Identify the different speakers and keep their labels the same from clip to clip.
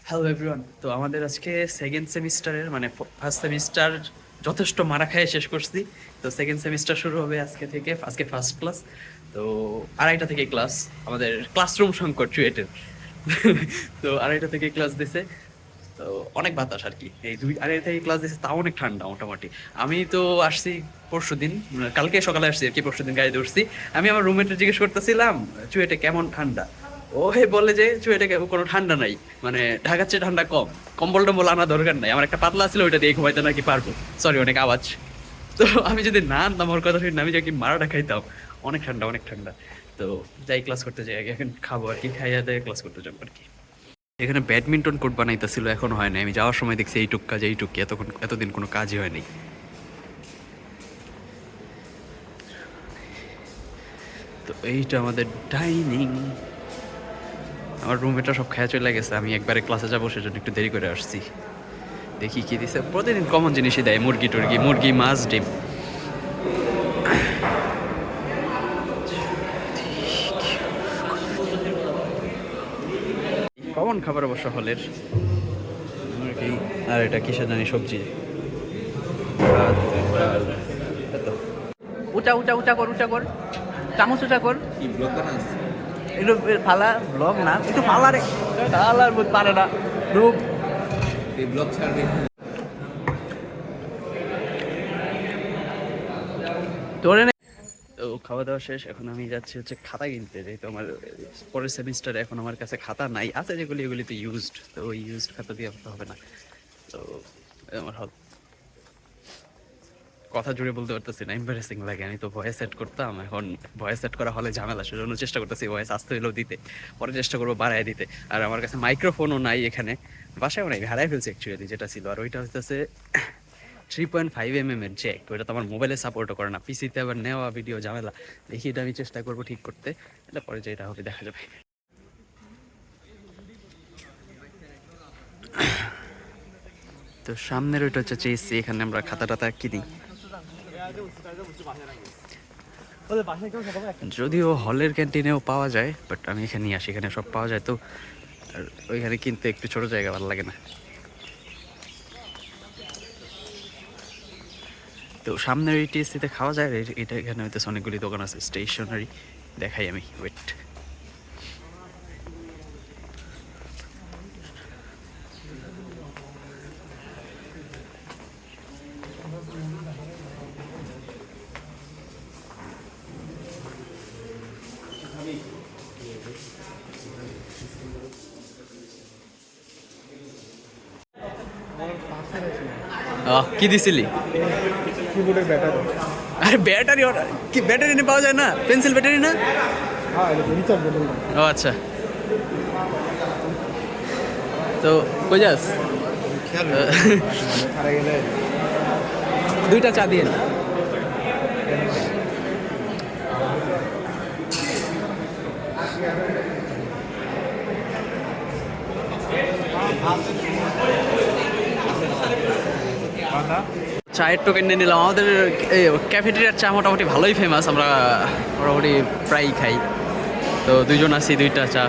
Speaker 1: Hello everyone, তো আমাদের আজকে সেকেন্ড সেমিস্টারের মানে ফার্স্ট সেমিস্টার যথেষ্ট মারা খাইয়ে শেষ করছি। তো সেকেন্ড সেমিস্টার শুরু হবে আজকে থেকে। আজকে ফার্স্ট ক্লাস, তো 2:30 থেকে ক্লাস। আমাদের ক্লাসরুম সংকট চুয়েটের। তো 2:30 থেকে ক্লাস দিছে। তো অনেক বাতাস আর কি, এই 2:30 থেকে ক্লাস দিছে, তাও অনেক ঠান্ডা মোটামুটি। আমি তো আসছি পরশুদিন, কালকে সকালে আসছি আর কি, পরশুদিন গাড়িতে উঠছি। আমি আমার রুমমেটে জিজ্ঞেস করতেছিলাম চুয়েটে কেমন ঠান্ডা। ও হে বলে যে চুয়েটে কোনো ঠান্ডা নাই, মানে ঢাকার চেয়ে ঠান্ডা কম, কম্বল টম্বল আনা দরকার নাই। আমার একটা পাতলা ছিল, ওইটা দিয়ে ঘুমাইতে নাকি পারবো। সরি, অনেক আওয়াজ। তো আমি যদি না আনতাম, আমার কথা শুনে আমি যে কি মারাটা খাইতাম। অনেক ঠান্ডা, অনেক ঠান্ডা। তো যাই ক্লাস করতে যাই আগে, এখন খাবো আর কি, খাইয়া দিয়ে ক্লাস করতে যাবো আর কি। এখানে ব্যাডমিন্টন কোর্ট বানাইতেছিল, এখন হয় না। আমি যাওয়ার সময় দেখছি এইটুক কাজ, এইটুক, এতদিন কোনো কাজই হয়নি। তো এইটা আমাদের ডাইনিং। আমার রুমমেটরা সব খেয়া চলে গেছে, আমি একবারে ক্লাসে যাবো সেজন্য একটু দেরি করে আসছি। দেখি কি দিছে, প্রতিদিন কমন জিনিসই দেয়, মুরগি টুরগি, মুরগি, মাছ, ডিম। কমন খাবার অবশ্য হলের মুরগি। আর এটা কিসে জানি সবজি, ভাত, ডাল, এত।
Speaker 2: উঁচা উঁচা উঁচা কর, উঁচা কর, চামচ উঁচা কর।
Speaker 3: কি ব্লগ বানাস?
Speaker 2: একটু ফালা ব্লগ না, একটু ফালা রে, ফালার পারে না রূপ।
Speaker 3: এই ব্লগ ছাড়বি?
Speaker 2: তোরে নে।
Speaker 1: তো খাওয়া দাওয়া শেষ, এখন আমি যাচ্ছি হচ্ছে খাতা কিনতে। যেহেতু আমার পরের সেমিস্টারে এখন আমার কাছে খাতা নাই, আছে যেগুলি এগুলি তো ইউজড, তো ওই ইউজড খাতা দিয়ে হবে না। তো আমার কথা জুড়ে বলতে পারতেছি না, এম্বারেসিং লাগে। আমি তো ভয়েস সেট করতাম, এখন ভয়েস সেট করা হলে ঝামেলা, সেজন্য চেষ্টা করতেছি ভয়েস আসতে হলেও দিতে, পরে চেষ্টা করবো বাড়ায় দিতে। আর আমার কাছে মাইক্রোফোনও নাই এখানে, বাসায়ও নাই, হারাই ফেলছি অ্যাকচুয়ালি যেটা ছিল। আর ওইটা হচ্ছে 3.5 mm এর জ্যাক, ওইটা তো আমার মোবাইলে সাপোর্টও করে না, পিসিতে আবার নেওয়া ভিডিও ঝামেলা। দেখি, এটা আমি চেষ্টা করবো ঠিক করতে, এটা পরে যেটা হবে দেখা যাবে। তো সামনের ওইটা হচ্ছে চেয়েছি, এখানে আমরা খাতা টাতা কিনি। যদিও হলের ক্যান্টিনেও পাওয়া যায়, বাট আমি এখানে নিয়ে আসি, এখানে সব পাওয়া যায়। তো আর ওইখানে কিনতে একটু ছোট জায়গা, ভালো লাগে না। তো সামনের এই টিএসসিতে খাওয়া যায়, এটা এখানে হয়তো অনেকগুলি দোকান আছে স্টেশনারি, দেখাই আমি, ওয়েট। কি দিছিলি?
Speaker 4: কিবোর্ডের ব্যাটারি।
Speaker 1: আরে ব্যাটারি, কি ব্যাটারি নিয়ে পাওয়া যায় না? পেন্সিল ব্যাটারি না?
Speaker 4: হ্যাঁ, রিচার্জ বলুন।
Speaker 1: ও আচ্ছা। তো কই যাস?
Speaker 4: খেয়াল ছাড়া গেলে
Speaker 1: 2টা চা দিয়ে। চায়ের টোকেন নিয়ে নিলাম। আমাদের ক্যাফেটেরিয়ার চা মোটামুটি ভালোই ফেমাস, আমরা মোটামুটি প্রায়ই খাই। তো 2জন আছি, 2টা চা।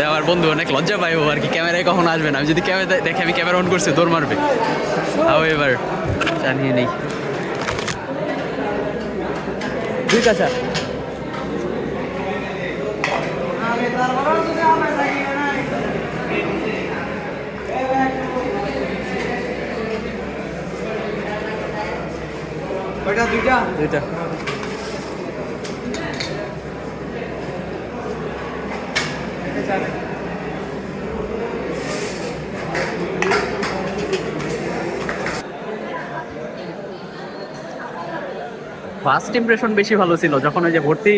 Speaker 1: আমার বন্ধু অনেক লজ্জা পাইবো আর কি, ক্যামেরায় কখন আসবে না। আমি যদি ক্যামেরা দেখে আমি ক্যামেরা অন করছি, দৌড় মারবে। তাও এবার চা নিয়ে নেই।
Speaker 2: 2টা চা।
Speaker 4: কয়টা? 2টা।
Speaker 2: 2টা। ফার্স্ট ইমপ্রেশন বেশি ভালো ছিল যখন ওই যে ভর্তি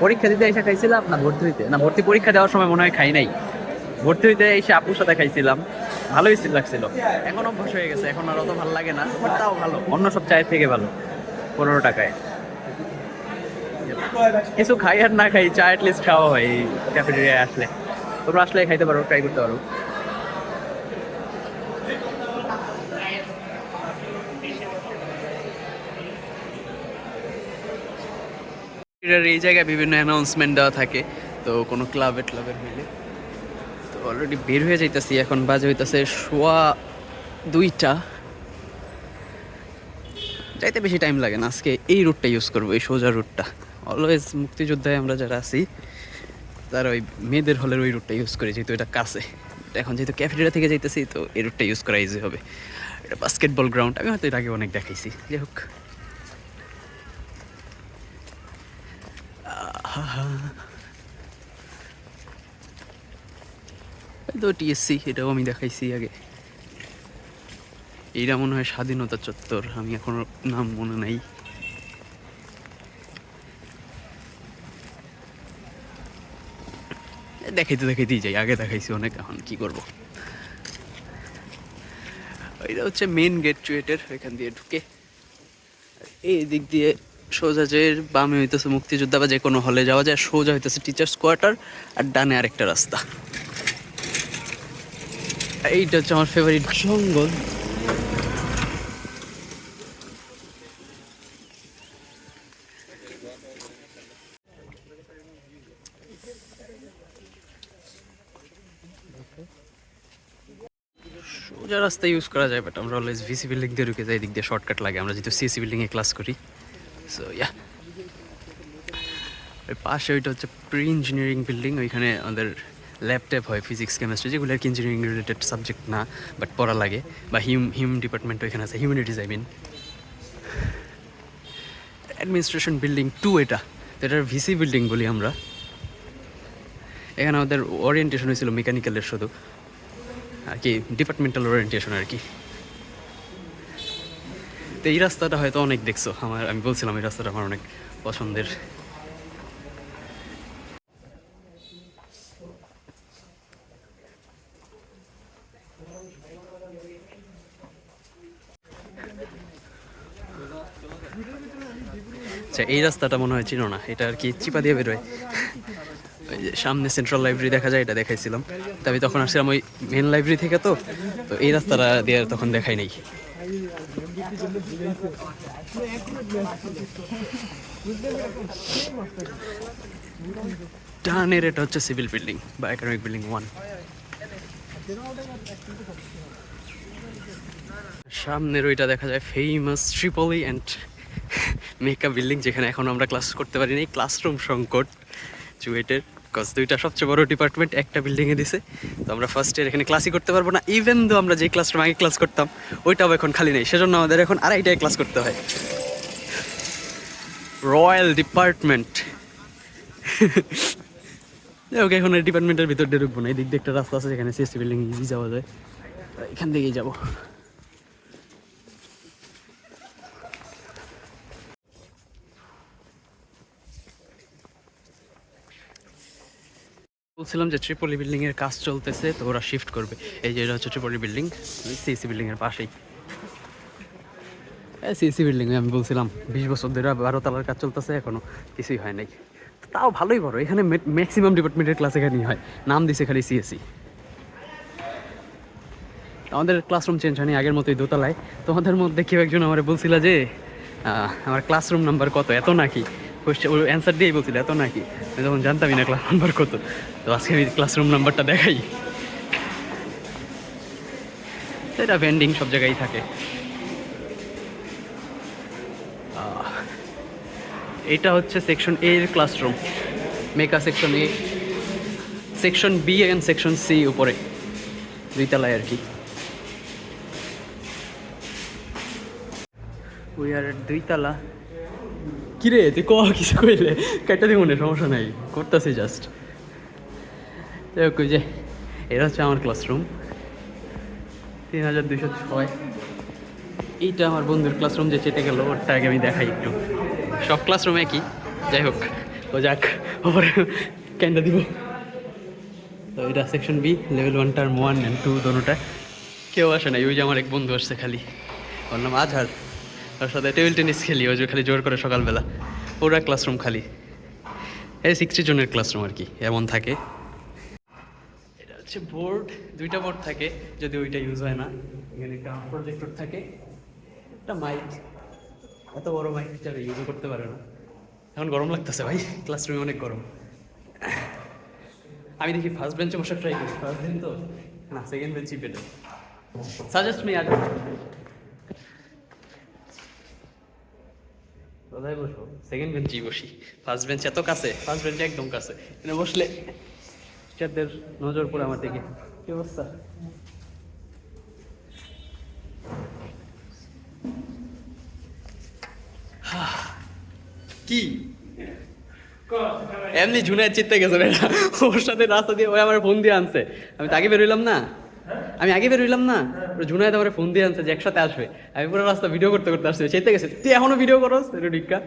Speaker 2: পরীক্ষা দিতে এসে খাইছিলাম, না ভর্তি হইতে না, ভর্তি পরীক্ষা দেওয়ার সময় মনে হয় খাই নাই। ভর্তি হইতে এসে আপুর সাথে খাইছিলাম, ভালোই লাগছিল। এখন অভ্যাস হয়ে গেছে, এখন আর অত ভালো লাগে না, বাট তাও ভালো, অন্য সব চায়ের থেকে ভালো। 15 টাকায় কিছু খাই আর না খাই, চা লিস্ট খাওয়া হয় এই ক্যাফেটেরিয়ায় আসলে। তোমরা আসলে খাইতে পারো, ট্রাই করতে পারো। এই জায়গায় বিভিন্ন অ্যানাউন্সমেন্ট দেওয়া থাকে, তো কোনো ক্লাবের হইলে। তো অলরেডি বের হয়ে যাইতেছি, এখন বাজে হইতেছে 2:15। যাইতে বেশি টাইম লাগে না, আজকে এই রুটটা ইউজ করবো, এই সোজা রুটটা। অলওয়েজ মুক্তিযোদ্ধায় আমরা যারা আছি তারা ওই মেয়েদের হলের ওই রুটটা ইউজ করি, যেহেতু এটা কাছে। এখন যেহেতু ক্যাফেটেরিয়া থেকে যাইতেছি, তো এই রুটটা ইউজ করা ইজি হবে। এটা বাস্কেটবল গ্রাউন্ড, আমি হয়তো এর আগে অনেক দেখাইছি। যাই হোক, তো টিএসসি, এটাও আমি দেখাইছি আগে। এইটা মনে হয় স্বাধীনতা চত্বর, আমি এখনো নাম মনে নাই। দেখাইতে দেখাইতেই যাই, আগে দেখাইছি অনেক, এখন কি করব। এটা হচ্ছে মেন গেট চুয়েটের, এখান দিয়ে ঢুকে এই দিক দিয়ে সোজা যে বামে হইতেছে মুক্তিযোদ্ধা বা যে কোনো হলে যাওয়া যায়, সোজা হইতেছে টিচার্স কোয়ার্টার, আর ডানে আরেকটা রাস্তা। এইটা হচ্ছে আমার ফেভারিট জঙ্গল। সোজা রাস্তা ইউজ করা যায়, বাট আমরা অলওয়েজ ভিসি বিল্ডিং দিয়ে ঢুকে যাই, দিক দিয়ে শর্টকাট লাগে, আমরা যেহেতু সিএসি বিল্ডিংয়ে ক্লাস করি। সো ইয়া, ওই পাশে ওইটা হচ্ছে প্রি ইঞ্জিনিয়ারিং বিল্ডিং, ওইখানে আমাদের ল্যাব ট্যাব হয়, ফিজিক্স কেমিস্ট্রি, যেগুলো আর কি ইঞ্জিনিয়ারিং রিলেটেড সাবজেক্ট না, বাট পড়া লাগে। বা হিউম ডিপার্টমেন্ট ওইখানে আছে, humanities I mean. Administration building 2 এটা, তো এটার ভিসি বিল্ডিং বলি আমরা। এখানে আমাদের ওরিয়েন্টেশন হয়েছিল মেকানিক্যালের শুধু, আর কি ডিপার্টমেন্টাল ওরিয়েন্টেশন আর কি। তো এই রাস্তাটা হয়তো অনেক দেখছো, আমি বলছিলাম এই রাস্তাটা আমার অনেক পছন্দের। আচ্ছা, এই রাস্তাটা মনে হয় চিনো না, এটা আর কি চিপা দিয়ে বেরোয়। ওই যে সামনে সেন্ট্রাল লাইব্রেরি দেখা যায়, এটা দেখাইছিলাম। তবে তখন আসছিলাম ওই মেন লাইব্রেরি থেকে, তো এই রাস্তাটা দিয়ে তখন দেখাই নেই। ডানের এটা হচ্ছে সিভিল বিল্ডিং বা একাডেমিক বিল্ডিং 1। সামনের ওইটা দেখা যায় ফেমাস ট্রিপলি অ্যান্ড মেকা বিল্ডিং, যেখানে এখন আমরা ক্লাস করতে পারি না, ক্লাসরুম সংকট চুয়েটের। কজ দুইটা সবচেয়ে বড় ডিপার্টমেন্ট একটা বিল্ডিংয়ে দিছে, তো আমরা ফার্স্ট ইয়ার এখানে ক্লাসই করতে পারবো না। ইভেন দো আমরা যে ক্লাসরুম আগে ক্লাস করতাম ওইটাও এখন খালি নেই, সেজন্য আমাদের এখন আড়াইটায় ক্লাস করতে হয়। Royal department. ওকে, এখন এই ডিপার্টমেন্টের ভিতর দিয়ে ঢুকবো না, এই দিক দিয়ে একটা রাস্তা আছে যেখানে সিএসসি বিল্ডিং ইজি যাওয়া যায়, এখান থেকেই যাবো। বলছিলাম যে ট্রিপলি বিল্ডিং এর কাজ চলতেছে, তো ওরা শিফট করবে। এই যে এটা হচ্ছে ট্রিপলি বিল্ডিং, সিএসসি বিল্ডিং এর পাশেই। সিএসসি বিল্ডিং আমি বলছিলাম 20 বছর ধরে 12 তলার কাজ চলতেছে, এখনো কিছুই হয় নাই। তাও ভালোই বড়, এখানে ম্যাক্সিমাম ডিপার্টমেন্টের ক্লাস এখানেই হয়, নাম দিছে খালি সিএসসি। আমাদের ক্লাসরুম চেঞ্জ হয়নি, আগের মতোই দোতলায়। তোমাদের মধ্যে কেউ একজন আমার বলছিল যে আমার ক্লাসরুম নাম্বার কত, এত নাকি, কোয়েশ্চেন অ্যান্সার দিয়েই বলছিল এত নাকি। আমি তখন জানতামই না ক্লাস নাম্বার কত, তো আজকে আমি ক্লাসরুম নাম্বারটা দেখাই। এটা ভেন্ডিং সব জায়গায় থাকে। এটা হচ্ছে সেকশন এ এর ক্লাসরুম, মেকা section A, section B and section C উপরে 2 তলায় আর কি। ওই আর 2 তলা। কিরে তুই কিছু কইলে কেটে দিব না, সমস্যা নাই, করতেছি জাস্ট। যে এটা হচ্ছে আমার ক্লাসরুম 3206। এইটা আমার বন্ধুর ক্লাসরুম, যে চেতে গেল ওরটা আগে আমি দেখাই একটু। সব ক্লাসরুম একই, যাই হোক, ও যাক, ওপরে ক্যান্ডা দিব। তো এটা section B, level 1 term 1 and 2 দোনোটা। কেউ আসে নাই, ওই যে আমার এক বন্ধু আসছে খালি, ওর নাম আজহার, ওর সাথে টেবিল টেনিস খেলি, ওই যে খালি জোর করে সকালবেলা। ওরা ক্লাসরুম খালি, এই 60 জনের ক্লাসরুম আর কি, এমন থাকে। এটা হচ্ছে বোর্ড, 2টা বোর্ড থাকে, যদি ওইটা ইউজ হয় না। এখানে একটা প্রজেক্টর থাকে, একটা মাইক, এত বড় মাইক টিচার ইউজও করতে পারে না। এখন গরম লাগতেছে ভাই, ক্লাসরুমে অনেক গরম।
Speaker 1: আমি দেখি ফার্স্ট বেঞ্চে বসে ট্রাই করি, ফার্স্ট দিন তো না, সেকেন্ড বেঞ্চই বেটার। সাজেস্ট মি আগে কোথায় বসবো? সেকেন্ড বেঞ্চেই বসি, ফার্স্ট বেঞ্চ এত কাছে, ফার্স্ট বেঞ্চে একদম কাছে, এখানে বসলে টিচারদের নজর পড়ে আমার দিকে। কি অবস্থা? কি এমনি ঝুনায় চিত্তে গেছে বেটা, ওর সাথে রাস্তা দিয়ে ওই আমার ফোন দিয়ে আনছে, আমি তো আগে বেরোইলাম না, আমি আগে বেরোইলাম না, ঝুনায় তো আমার ফোন দিয়ে আনছে যে একসাথে আসবে, আমি পুরো রাস্তা ভিডিও করতে করতে আসছে, চেতে গেছে, তুই এখনো ভিডিও করস রিক্কা।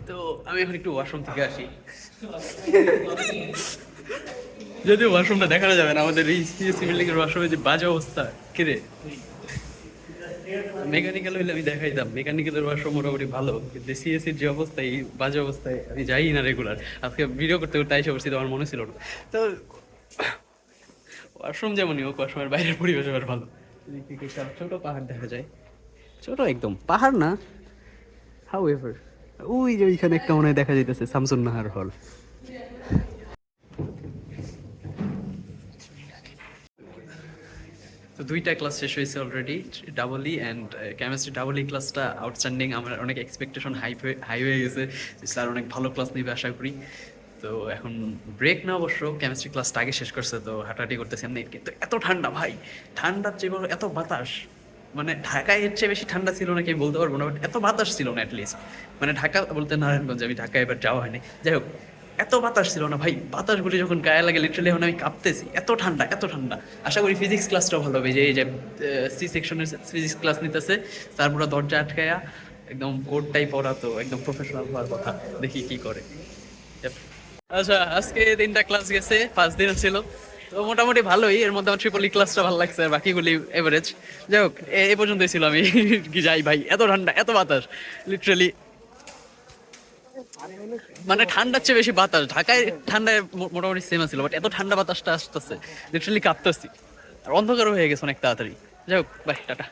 Speaker 1: তো আমি এখন একটু ওয়াশরুম থেকে আসি, যদিও ওয়াশরুমটা দেখানো যাবে না, আমাদের এই সিএসসি বিল্ডিং এর ওয়াশরুমে যে বাজে অবস্থা, কিরে মেকানিক্যাল হইলে আমি দেখাইতাম, মেকানিক্যালের ওয়াশরুম মোটামুটি ভালো, কিন্তু সিএসসির যে অবস্থা, এই বাজে অবস্থায় আমি যাই না রেগুলার, আজকে ভিডিও করতে করতে এসে পড়ছি, তো আমার মনে ছিল না। তো ওয়াশরুম যেমনই হোক, ওয়াশরুমের বাইরের পরিবেশ আবার ভালো, ছোট পাহাড় দেখা যায়, ছোট একদম পাহাড় না, হাউ এভার ওই যে ওইখানে একটা মনে হয় দেখা যাইতেছে শামসুন নাহার হল। তো দুইটা ক্লাস শেষ হয়েছে already, double E and chemistry double E ক্লাসটা আউটস্ট্যান্ডিং, আমার অনেক এক্সপেকটেশন হাই হয়ে গেছে, স্যার অনেক ভালো ক্লাস নিবে আশা করি। তো এখন ব্রেক না, অবশ্য কেমিস্ট্রি ক্লাসটা আগে শেষ করছে, তো হাঁটাহাঁটি করতেছি এমনি, কিন্তু এত ঠান্ডা ভাই, ঠান্ডার চেয়ে বড় এত বাতাস, মানে ঢাকায় এর চেয়ে বেশি ঠান্ডা ছিল নাকি বলতে পারবো না, বাট এত বাতাস ছিল না অ্যাটলিস্ট, মানে ঢাকা বলতে নারায়ণগঞ্জ, আমি ঢাকায় এবার যাওয়া হয়নি, যাই হোক এত বাতাস ছিল না ভাই, বাতাসগুলি যখন গায়ে লাগে লিটারালি এখন আমি কাঁপতেছি, এত ঠান্ডা এত ঠান্ডা। আশা করি ফিজিক্স ক্লাসটাও ভালো হবে, যে এই যে সি সেকশনের ফিজিক্স ক্লাস নিতেছে, তার পুরো দরজা আটকায়া একদম কোডটাই পড়া, তো একদম প্রফেশনাল হওয়ার কথা, দেখি কি করে। Yep. আচ্ছা, আজকে 3টা ক্লাস গেছে, 5 দিন ছিল, তো মোটামুটি ভালোই, এর মধ্যে আমার ট্রিপল ই ক্লাসটা ভালো লাগছে, আর বাকিগুলি এভারেজ। যাই হোক, এই পর্যন্তই ছিল, আমি কি যাই ভাই, এত ঠান্ডা এত বাতাস, লিটারালি মানে ঠান্ডার চেয়ে বেশি বাতাস, ঢাকায় ঠান্ডায় মোটামুটি সেম ছিল, বাট এত ঠান্ডা বাতাসটা আসতেছে, লিটারালি কাঁপতেছি, আর অন্ধকার হয়ে গেছে অনেক তাড়াতাড়ি। যাই হোক, বাই, টাটা।